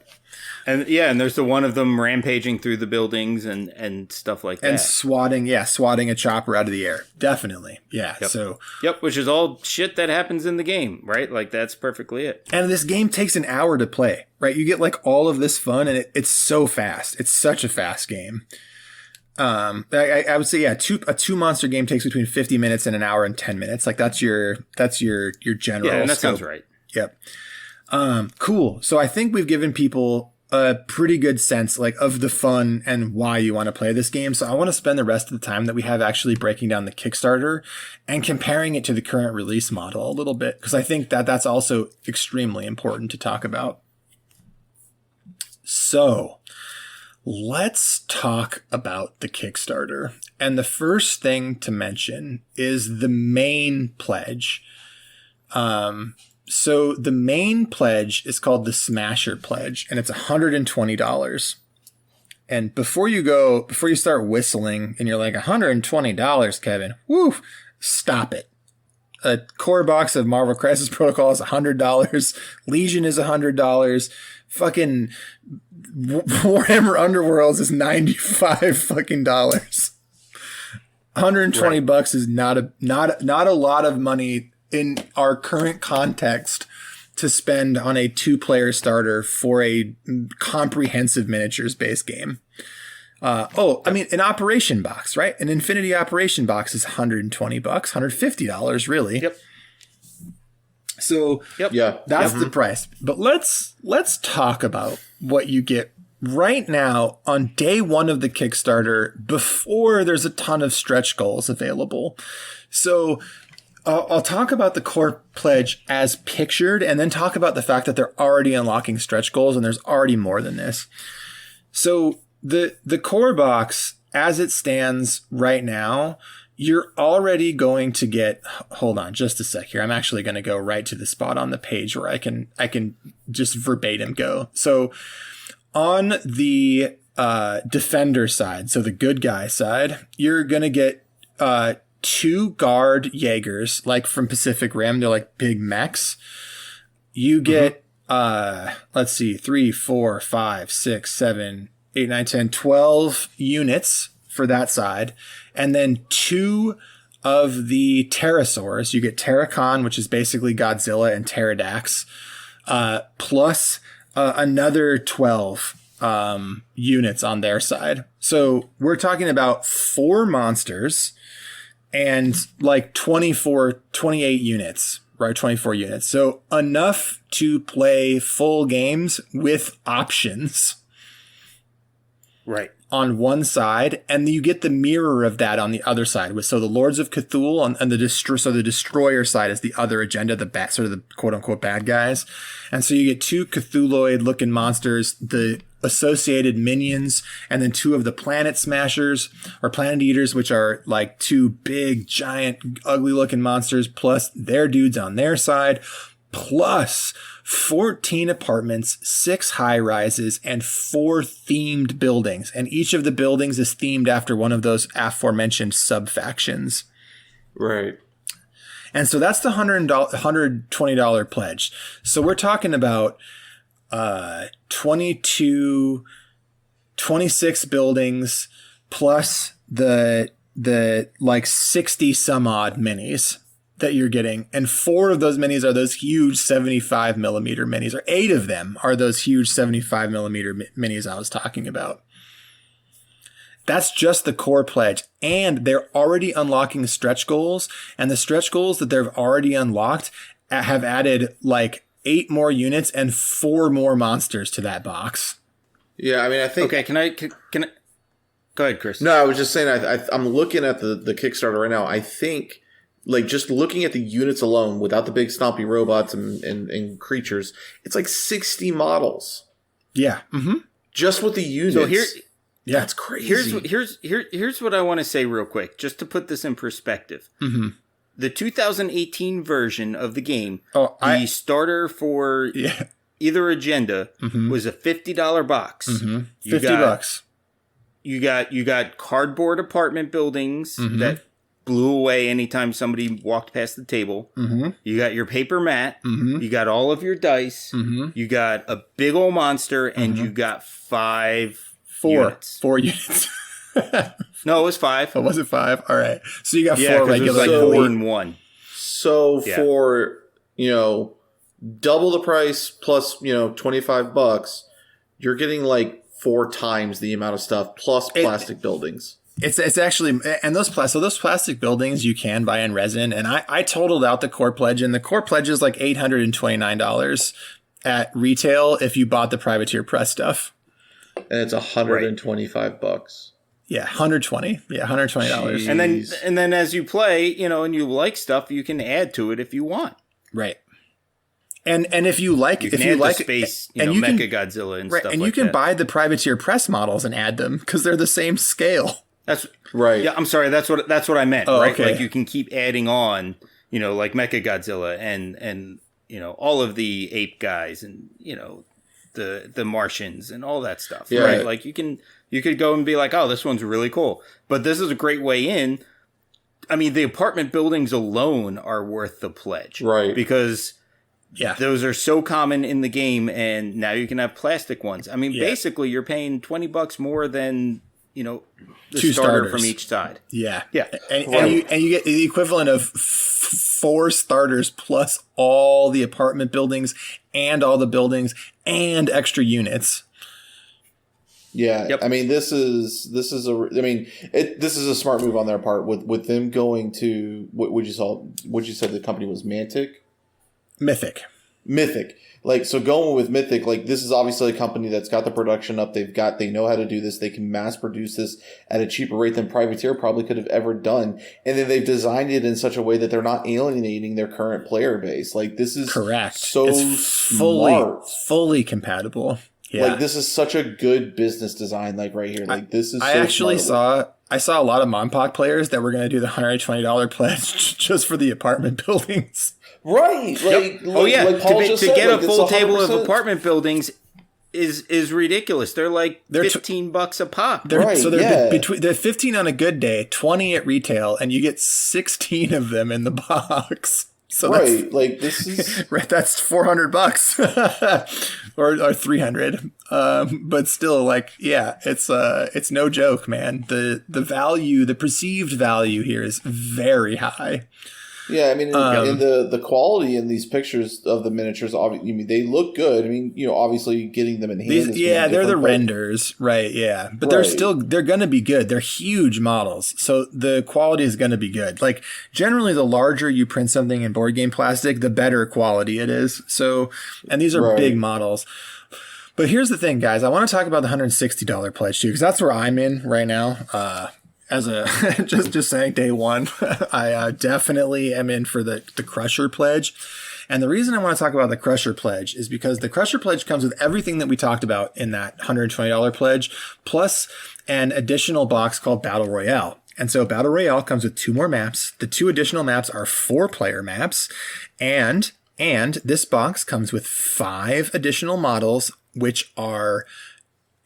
And there's the one of them rampaging through the buildings and stuff like that. And swatting a chopper out of the air. Definitely. Yeah. Yep. So. Yep, which is all shit that happens in the game, right? Like that's perfectly it. And this game takes an hour to play, right? You get like all of this fun and it's so fast. It's such a fast game. I would say, a 2 monster game takes between 50 minutes and an hour and 10 minutes. Like that's your general. Yeah, and that scope. sounds right. Yep. Cool. So I think we've given people a pretty good sense like of the fun and why you want to play this game. So I want to spend the rest of the time that we have actually breaking down the Kickstarter and comparing it to the current release model a little bit, because I think that that's also extremely important to talk about. So let's talk about the Kickstarter. And the first thing to mention is the main pledge. So the main pledge is called the Smasher Pledge, and it's $120. And before you start whistling and you're like, $120, Kevin, woo, stop it. A core box of Marvel Crisis Protocol is $100. Legion is $100. Fucking Warhammer Underworlds is $95 fucking dollars. $120 is not a lot of money in our current context to spend on a 2-player starter for a comprehensive miniatures based game. I mean, an operation box, right? An Infinity operation box is $120, $150 really. Yep. So that's the price. But let's talk about what you get right now on day 1 of the Kickstarter before there's a ton of stretch goals available. So I'll talk about the core pledge as pictured, and then talk about the fact that they're already unlocking stretch goals, and there's already more than this. So the core box, as it stands right now, you're already going to get. Hold on, just a sec here. I'm actually going to go right to the spot on the page where I can just verbatim go. So on the defender side, so the good guy side, you're going to get 2 guard Jaegers, like from Pacific Rim. They're like big mechs. You get, let's see, 3, 4, 5, 6, 7, 8, 9, 10, 12 units for that side. And then 2 of the pterosaurs. You get Terracon, which is basically Godzilla and Pterodax, plus another 12 units on their side. So we're talking about 4 monsters and like 28 units, right? 24 units. So enough to play full games with options. Right. On one side, and you get the mirror of that on the other side. So the Lords of Cthulhu and the Destroyer side is the other agenda, sort of the quote unquote bad guys. And so you get 2 Cthulhuid looking monsters, the associated minions, and then 2 of the Planet Smashers or Planet Eaters, which are like 2 big, giant, ugly looking monsters, plus their dudes on their side, plus 14 apartments, 6 high rises, and 4 themed buildings. And each of the buildings is themed after one of those aforementioned sub-factions. Right. And so that's the $120 pledge. So we're talking about 26 buildings plus the like 60 some odd minis that you're getting. And 4 of those minis are those huge 75 millimeter minis, or 8 of them are those huge 75 millimeter minis I was talking about. That's just the core pledge. And they're already unlocking stretch goals, and the stretch goals that they've already unlocked have added like 8 more units and 4 more monsters to that box. Yeah, I mean, I think... Okay, can I go ahead, Chris? No, I was just saying, I'm looking at the Kickstarter right now. I think, like, just looking at the units alone, without the big stompy robots and creatures, it's like 60 models. Yeah. Mm-hmm. Just with the units. So here... Yeah, that's crazy. Here's what I want to say real quick, just to put this in perspective. Mm-hmm. The 2018 version of the game, the starter for either agenda was a $50 box. Mm-hmm. $50. You got cardboard apartment buildings that blew away anytime somebody walked past the table. Mm-hmm. You got your paper mat. Mm-hmm. You got all of your dice. Mm-hmm. You got a big old monster, and you got 4 units. 4 units. No, it was 5. Oh, was it 5? All right. So you got 4 regular. It was like 4 and 1. So for, double the price plus, $25, you're getting like 4 times the amount of stuff plus plastic buildings. It's actually, and those plastic buildings you can buy in resin. And I totaled out the core pledge, and the core pledge is like $829 at retail if you bought the Privateer Press stuff. And it's $125. Yeah, $120. Yeah, $120. Jeez. And then as you play, and you like stuff, you can add to it if you want. Right. And if you like, you can add the space, Mecha Godzilla and stuff. And you can buy the Privateer Press models and add them because they're the same scale. That's right. Yeah, I'm sorry. That's what I meant. Oh, right. Okay. Like you can keep adding on, like Mecha Godzilla and all of the ape guys and the Martians and all that stuff. Yeah. Right. Like you could go and be like, oh, this one's really cool. But this is a great way in. I mean, the apartment buildings alone are worth the pledge. Right. Because those are so common in the game, and now you can have plastic ones. I mean, basically you're paying $20 more than, the 2 starter starters from each side. Yeah. Yeah. And you get the equivalent of 4 starters plus all the apartment buildings and all the buildings and extra units. Yeah. Yep. I mean, this is a smart move on their part with them going to, what would you say the company was? Mythic. Mythic. Like, so going with Mythic, like, this is obviously a company that's got the production up. They know how to do this. They can mass produce this at a cheaper rate than Privateer probably could have ever done. And then they've designed it in such a way that they're not alienating their current player base. Like, this is correct. So it's smart. fully compatible. Yeah. Like, this is such a good business design, like, right here. Like, this is I so actually smart. I saw a lot of MONPOC players that were going to do the $120 pledge just for the apartment buildings. Right. Like, oh, yeah. Like Paul to just get said, a like, full it's table of 100%. apartment buildings is ridiculous. They're like $15 a pop. So they're they're 15 on a good day, 20 at retail, and you get 16 of them in the box. So right, like this is right. That's $400 or 300. But still, like, yeah, it's no joke, man. The value, the perceived value here is very high. Yeah, I mean, and the quality in these pictures of the miniatures, obviously, I mean, they look good. I mean, obviously getting them in hand. They're the renders, right? Yeah, but they're going to be good. They're huge models, so the quality is going to be good. Like, generally, the larger you print something in board game plastic, the better quality it is. So, and these are big models. But here's the thing, guys. I want to talk about the $160 pledge too, because that's where I'm in right now. As a just saying, day one, I definitely am in for the Crusher pledge. And the reason I want to talk about the Crusher pledge is because the Crusher pledge comes with everything that we talked about in that $120 pledge, plus an additional box called Battle Royale. And so Battle Royale comes with 2 more maps. The 2 additional maps are 4-player maps. And this box comes with 5 additional models, which are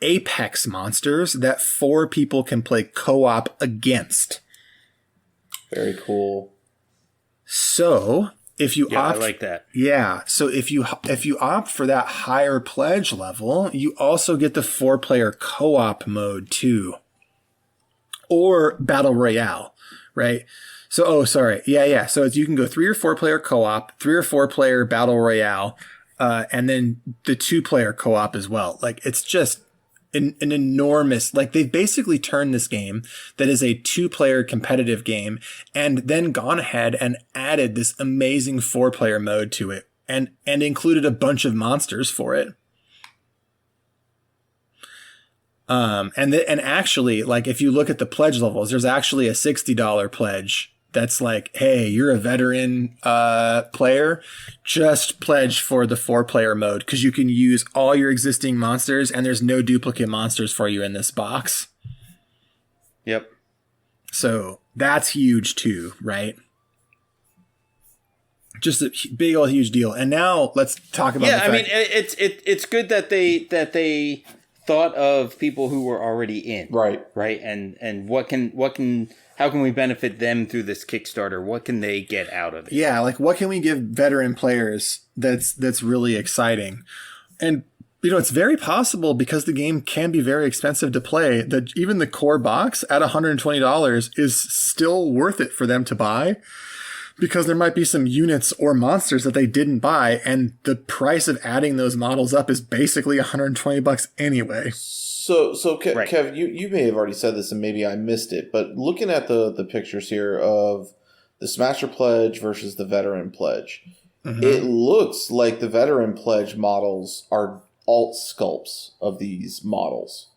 Apex monsters that 4 people can play co-op against. Very cool. So if you opt, I like that. Yeah. So if you opt for that higher pledge level, you also get the 4-player co-op mode too, or Battle Royale, right? So yeah. So you can go 3 or 4-player co-op, 3 or 4-player Battle Royale, and then the 2-player co-op as well. Like, it's just an enormous, like, they've basically turned this game that is a 2-player competitive game and then gone ahead and added this amazing 4-player mode to it and included a bunch of monsters for it. And actually, like, if you look at the pledge levels, there's actually a $60 pledge that's like, hey, you're a veteran player, just pledge for the 4-player mode because you can use all your existing monsters and there's no duplicate monsters for you in this box. Yep. So that's huge too, right? Just a big old huge deal. And now let's talk about. Yeah, I mean, it's good that they thought of people who were already in, right, and how can we benefit them through this Kickstarter? What can they get out of it? Yeah, like, what can we give veteran players that's really exciting? And, it's very possible, because the game can be very expensive to play, that even the core box at $120 is still worth it for them to buy, because there might be some units or monsters that they didn't buy, and the price of adding those models up is basically $120 anyway. So Kev, you may have already said this and maybe I missed it, but looking at the pictures here of the Smasher Pledge versus the Veteran Pledge, it looks like the Veteran Pledge models are alt sculpts of these models.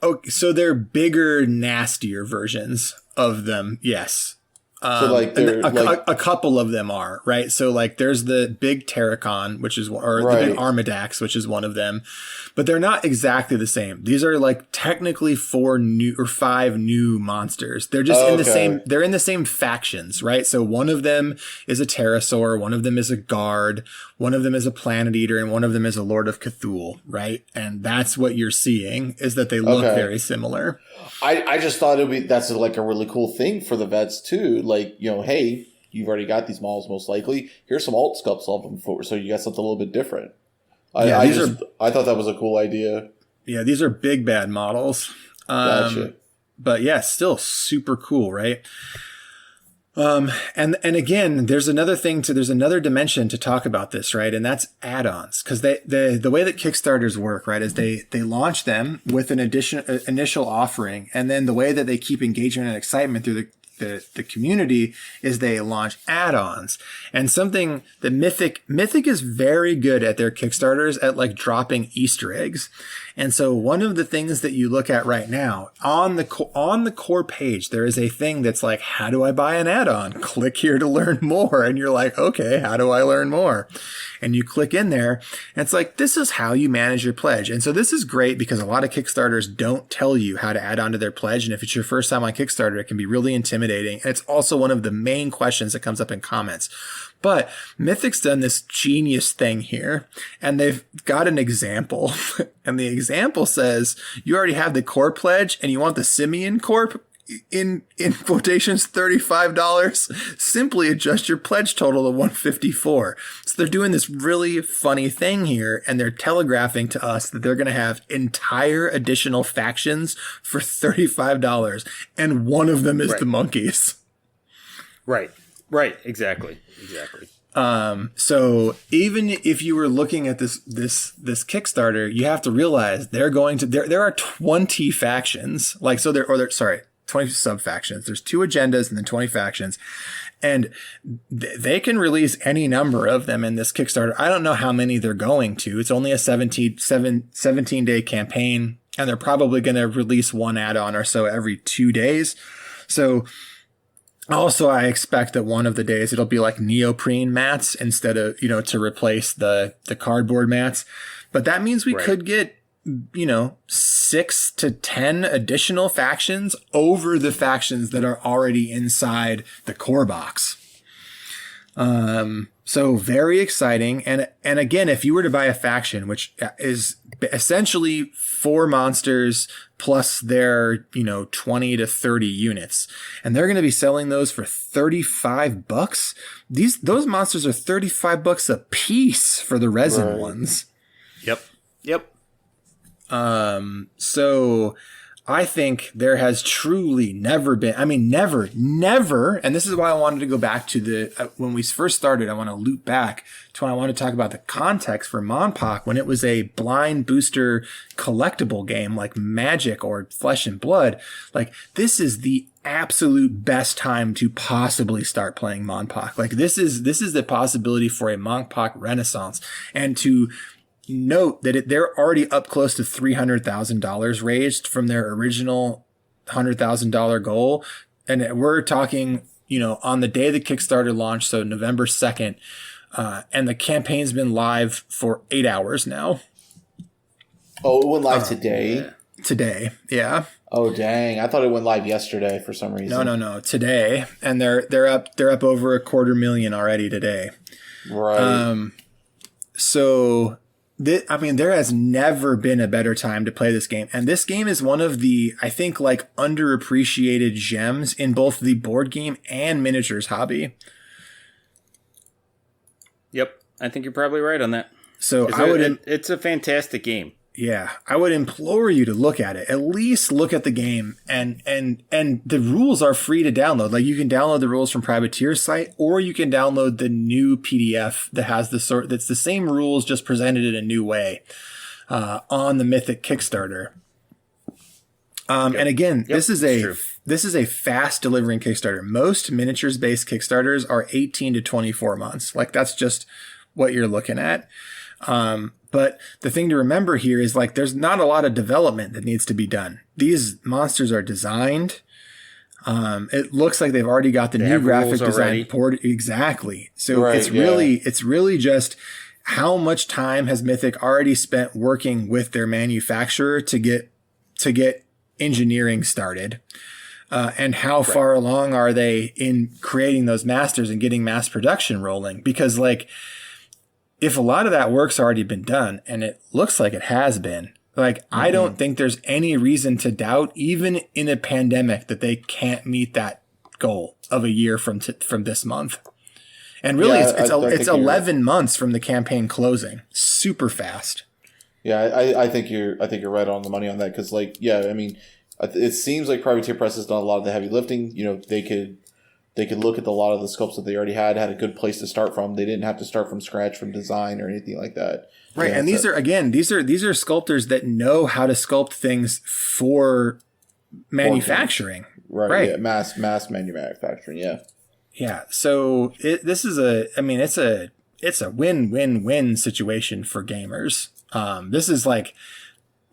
Oh, so they're bigger, nastier versions of them, yes. So like a couple of them are, right? So like there's the big Terracon, which is, or the big Armadax, which is one of them, but they're not exactly the same. These are like technically 4 new or 5 new monsters. They're just in the same, they're in the same factions, right? So one of them is a Pterosaur, one of them is a Guard, one of them is a Planet Eater, and one of them is a Lord of Cthulhu, right? And that's what you're seeing, is that they look very similar. I just thought that's like a really cool thing for the vets too. Like, hey, you've already got these models most likely. Here's some alt sculpts of them so you got something a little bit different. I thought that was a cool idea. Yeah, these are big bad models. Gotcha. But yeah, still super cool, right? And again, there's another dimension to talk about this, right? And that's add-ons, because the way that Kickstarters work, right, is they launch them with an initial offering, and then the way that they keep engagement and excitement the community is they launch add-ons. And something that Mythic is very good at their Kickstarters at like dropping Easter eggs. And so one of the things that you look at right now on the core page, there is a thing that's like, how do I buy an add-on? Click here to learn more. And you're like, okay, how do I learn more? And you click in there and it's like, this is how you manage your pledge. And so this is great because a lot of Kickstarters don't tell you how to add on to their pledge. And if it's your first time on Kickstarter, it can be really intimidating. And it's also one of the main questions that comes up in comments. But Mythic's done this genius thing here, and they've got an example. And the example says, you already have the core pledge and you want the Simian Corp in quotations $35. Simply adjust your pledge total to 154. So they're doing this really funny thing here, and they're telegraphing to us that they're going to have entire additional factions for $35, and one of them is the monkeys. Right. Exactly. So even if you were looking at this Kickstarter, you have to realize there are 20 factions, 20 sub factions. There's 2 agendas and then 20 factions, and they can release any number of them in this Kickstarter. I don't know how many they're going to. It's only a 17-day campaign, and they're probably going to release one add-on or so every 2 days. So also, I expect that one of the days it'll be like neoprene mats instead of, to replace the cardboard mats. But that means we could get, 6 to 10 additional factions over the factions that are already inside the core box. So very exciting. And again, if you were to buy a faction, which is essentially 4 monsters plus their, 20 to 30 units, and they're going to be selling those for $35. Those monsters are $35 a piece for the resin ones. Yep. So I think there has truly never been, never. And this is why I wanted to go back to when we first started, I want to loop back to when I want to talk about the context for MONPOC, when it was a blind booster collectible game like Magic or Flesh and Blood. Like, this is the absolute best time to possibly start playing MONPOC. Like, this is the possibility for a MONPOC renaissance, and to note that they're already up close to $300,000 raised from their original $100,000 goal. And we're talking, on the day the Kickstarter launched, so November 2nd, and the campaign's been live for 8 hours now. Oh, it went live today? Yeah. Today, yeah. Oh, dang. I thought it went live yesterday for some reason. No, today. And they're up over 250,000 already today. Right. So there has never been a better time to play this game. And this game is one of the, I think, like, underappreciated gems in both the board game and miniatures hobby. Yep. I think you're probably right on that. So it's a fantastic game. Yeah, I would implore you to look at it. At least look at the game, and the rules are free to download. Like, you can download the rules from Privateer's site, or you can download the new PDF that has that's the same rules, just presented in a new way, on the Mythic Kickstarter. And again, this is a fast delivering Kickstarter. Most miniatures based Kickstarters are 18 to 24 months. Like, that's just what you're looking at. But the thing to remember here is, like, there's not a lot of development that needs to be done. These monsters are designed. It looks like they've already got the new graphic design poured. Exactly. So it's really just how much time has Mythic already spent working with their manufacturer to get engineering started. And how far along are they in creating those masters and getting mass production rolling? Because, like, if a lot of that work's already been done, and it looks like it has been, like, I don't think there's any reason to doubt, even in a pandemic, that they can't meet that goal of a year from this month. And really, it's 11 months from the campaign closing. Super fast. Yeah, I think you're right on the money on that, because, like, it seems like Privateer Press has done a lot of the heavy lifting. They could look at a lot of the sculpts that they already had a good place to start from. They didn't have to start from scratch from design or anything like that. Right. And these are sculptors that know how to sculpt things for manufacturing. Right. Yeah. Mass manufacturing. Yeah. Yeah. So this is it's a win-win-win situation for gamers. This is like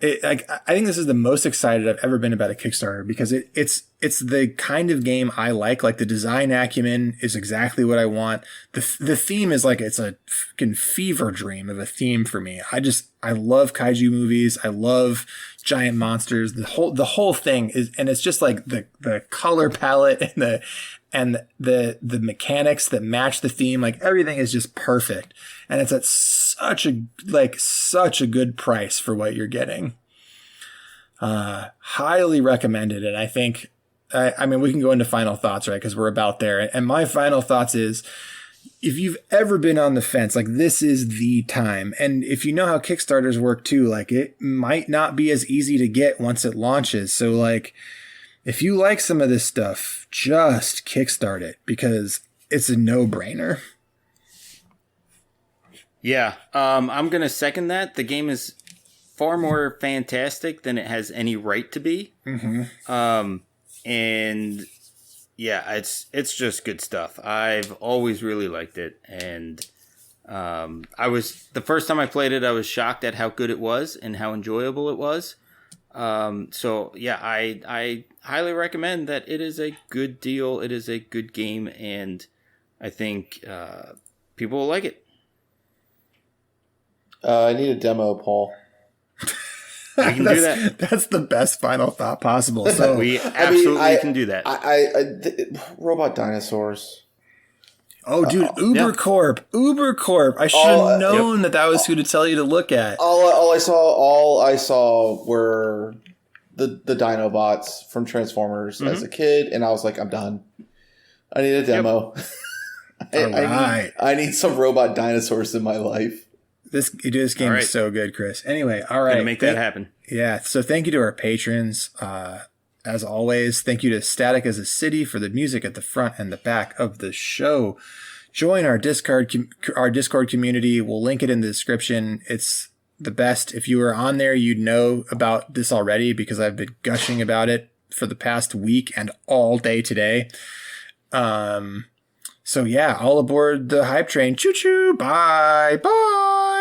I think this is the most excited I've ever been about a Kickstarter because it's the kind of game I like. Like the design acumen is exactly what I want. The theme is like it's a fucking fever dream of a theme for me. I love kaiju movies. I love giant monsters. The whole thing is, and it's just like the color palette and the mechanics that match the theme. Like everything is just perfect, and it's at such a good price for what you're getting. Highly recommended. And I think, I mean, we can go into final thoughts, right? Because we're about there. And my final thoughts is, if you've ever been on the fence, like this is the time. And if you know how Kickstarters work too, like it might not be as easy to get once it launches. So like, if you like some of this stuff, just kickstart it because it's a no-brainer. Yeah, I'm going to second that. The game is far more fantastic than it has any right to be. Mm-hmm. And yeah, it's just good stuff. I've always really liked it. And the first time I played it, I was shocked at how good it was and how enjoyable it was. So yeah, I highly recommend that. It is a good deal. It is a good game. And I think people will like it. I need a demo, Paul. We can do that. That's the best final thought possible. So we absolutely can do that. Robot dinosaurs. Oh, dude, Ubercorp. I should have known that was who to tell you to look at. All I saw were the Dinobots from Transformers as a kid, and I was like, I'm done. I need a demo. I need some robot dinosaurs in my life. This game is so good, Chris. Anyway, all right. Gonna make that happen. Yeah. So thank you to our patrons. As always, thank you to Static as a City for the music at the front and the back of the show. Join our Discord community. We'll link it in the description. It's the best. If you were on there, you'd know about this already because I've been gushing about it for the past week and all day today. So yeah, all aboard the hype train. Choo choo. Bye. Bye.